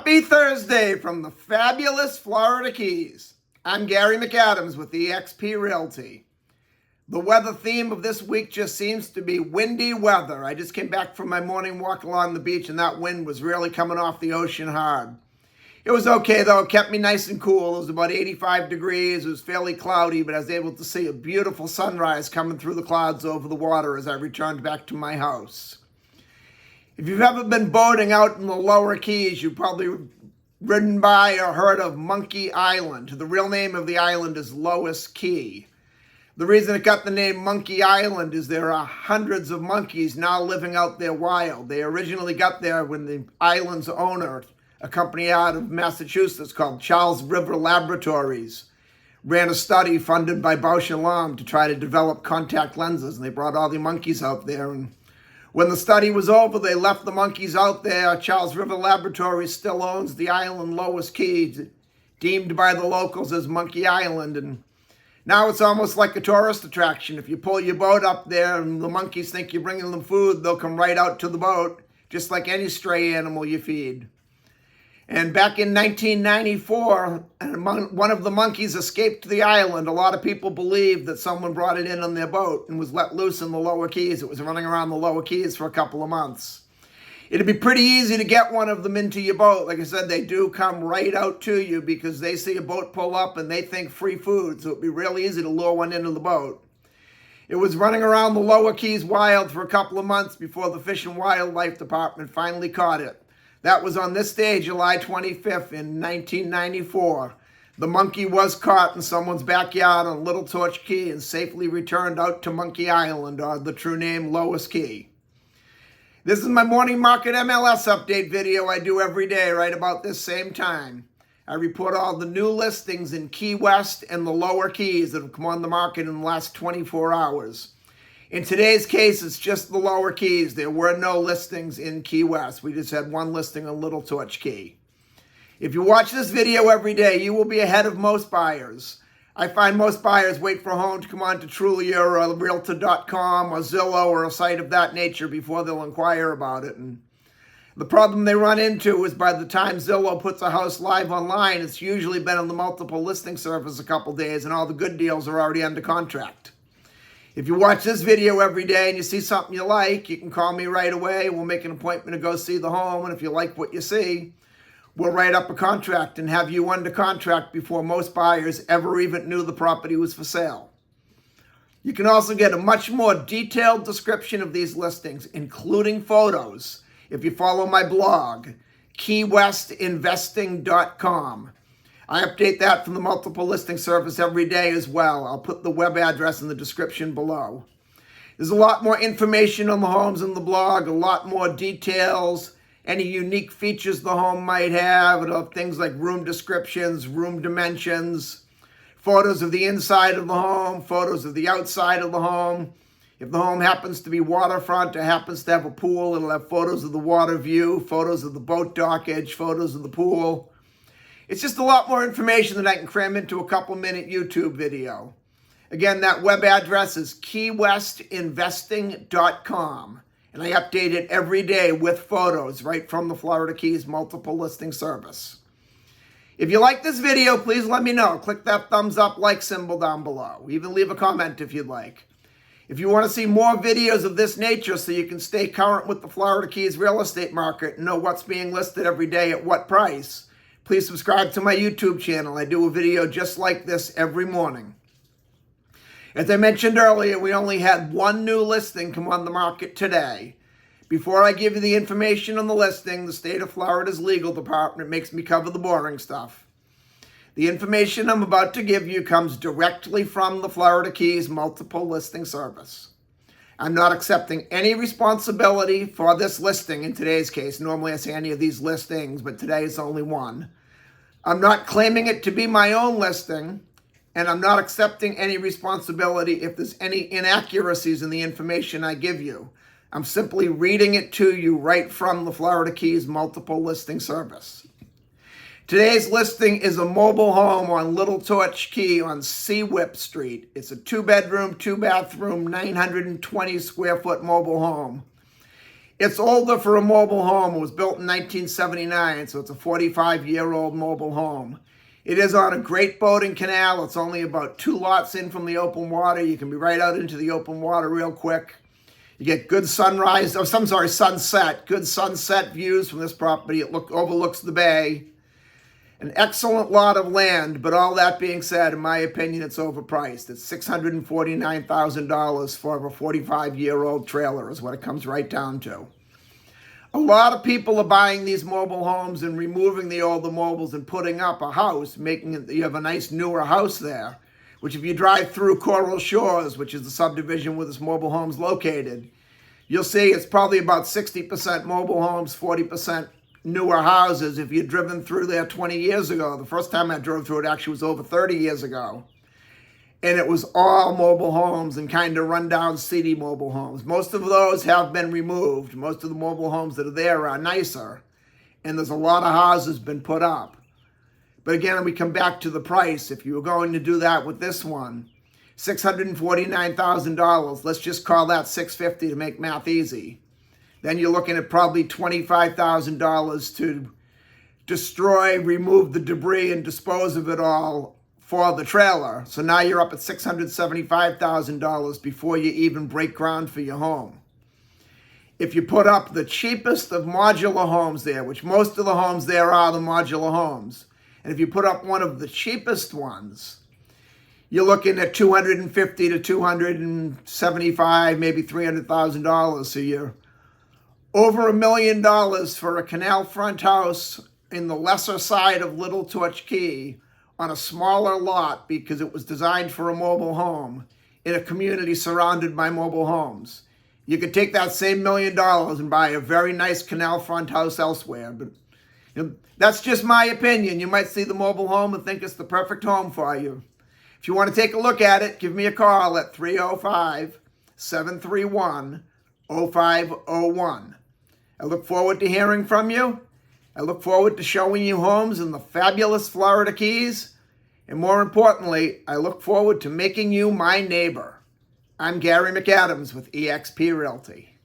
Happy Thursday from the fabulous Florida Keys. I'm Gary McAdams with eXp Realty. The weather theme of this week just seems to be windy weather. I just came back from my morning walk along the beach and that wind was really coming off the ocean hard. It was okay though, it kept me nice and cool. It was about 85 degrees, it was fairly cloudy, but I was able to see a beautiful sunrise coming through the clouds over the water as I returned back to my house. If you've ever been boating out in the lower Keys, you've probably ridden by or heard of Monkey Island. The real name of the island is Lois Key. The reason it got the name Monkey Island is there are hundreds of monkeys now living out there wild. They originally got there when the island's owner, a company out of Massachusetts called Charles River Laboratories, ran a study funded by Bausch & Lomb to try to develop contact lenses, and they brought all the monkeys out there. And when the study was over, they left the monkeys out there. Charles River Laboratories still owns the island Lois Key, deemed by the locals as Monkey Island. And now it's almost like a tourist attraction. If you pull your boat up there and the monkeys think you're bringing them food, they'll come right out to the boat, just like any stray animal you feed. And back in 1994, one of the monkeys escaped the island. A lot of people believe that someone brought it in on their boat and was let loose in the lower Keys. It was running around the lower Keys for a couple of months. It'd be pretty easy to get one of them into your boat. Like I said, they do come right out to you because they see a boat pull up and they think free food. So it'd be real easy to lure one into the boat. It was running around the lower Keys wild for a couple of months before the Fish and Wildlife Department finally caught it. That was on this day, July 25th in 1994. The monkey was caught in someone's backyard on Little Torch Key and safely returned out to Monkey Island, or the true name, Lois Key. This is my morning market MLS update video I do every day right about this same time. I report all the new listings in Key West and the lower Keys that have come on the market in the last 24 hours. In today's case, it's just the lower Keys. There were no listings in Key West. We just had one listing on Little Torch Key. If you watch this video every day, you will be ahead of most buyers. I find most buyers wait for a home to come on to Trulia or Realtor.com or Zillow or a site of that nature before they'll inquire about it. And the problem they run into is by the time Zillow puts a house live online, it's usually been on the multiple listing service a couple days and all the good deals are already under contract. If you watch this video every day and you see something you like, you can call me right away. We'll make an appointment to go see the home. And if you like what you see, we'll write up a contract and have you under contract before most buyers ever even knew the property was for sale. You can also get a much more detailed description of these listings, including photos, if you follow my blog, keywestinvesting.com. I update that from the multiple listing service every day as well. I'll put the web address in the description below. There's a lot more information on the homes in the blog, a lot more details, any unique features the home might have, things like room descriptions, room dimensions, photos of the inside of the home, photos of the outside of the home. If the home happens to be waterfront or happens to have a pool, it'll have photos of the water view, photos of the boat dockage, photos of the pool. It's just a lot more information that I can cram into a couple-minute YouTube video. Again, that web address is keywestinvesting.com, and I update it every day with photos right from the Florida Keys multiple listing service. If you like this video, please let me know. Click that thumbs up, like symbol down below. Even leave a comment if you'd like. If you want to see more videos of this nature so you can stay current with the Florida Keys real estate market and know what's being listed every day at what price, please subscribe to my YouTube channel. I do a video just like this every morning. As I mentioned earlier, we only had one new listing come on the market today. Before I give you the information on the listing, the state of Florida's legal department makes me cover the boring stuff. The information I'm about to give you comes directly from the Florida Keys multiple listing service. I'm not accepting any responsibility for this listing in today's case. Normally I say any of these listings, but today is only one. I'm not claiming it to be my own listing, and I'm not accepting any responsibility if there's any inaccuracies in the information I give you. I'm simply reading it to you right from the Florida Keys multiple listing service. Today's listing is a mobile home on Little Torch Key on Seawhip Street. It's a 2-bedroom, 2-bathroom, 920 square foot mobile home. It's older for a mobile home. It was built in 1979, so it's a 45-year-old mobile home. It is on a great boating canal. It's only about 2 lots in from the open water. You can be right out into the open water real quick. You get good sunset, good sunset views from this property. It overlooks the bay. An excellent lot of land, but all that being said, in my opinion, it's overpriced. It's $649,000 for a 45-year-old trailer is what it comes right down to. A lot of people are buying these mobile homes and removing the older mobiles and putting up a house, making it, you have a nice newer house there, which if you drive through Coral Shores, which is the subdivision where this mobile home's located, you'll see it's probably about 60% mobile homes, 40% newer houses. If you'd driven through there 20 years ago, the first time I drove through it actually was over 30 years ago. And it was all mobile homes and kind of rundown, seedy mobile homes. Most of those have been removed. Most of the mobile homes that are there are nicer. And there's a lot of houses been put up. But again, we come back to the price. If you were going to do that with this one, $649,000, let's just call that $650 to make math easy. Then you're looking at probably $25,000 to destroy, remove the debris, and dispose of it all for the trailer. So now you're up at $675,000 before you even break ground for your home. If you put up the cheapest of modular homes there, which most of the homes there are the modular homes, and if you put up one of the cheapest ones, you're looking at $250,000 to $275,000, maybe $300,000. So you're over $1 million for a canal front house in the lesser side of Little Torch Key on a smaller lot because it was designed for a mobile home in a community surrounded by mobile homes. You could take that same $1 million and buy a very nice canal front house elsewhere. But that's just my opinion. You might see the mobile home and think it's the perfect home for you. If you want to take a look at it, give me a call at 305-731-0501. I look forward to hearing from you. I look forward to showing you homes in the fabulous Florida Keys. And more importantly, I look forward to making you my neighbor. I'm Gary McAdams with eXp Realty.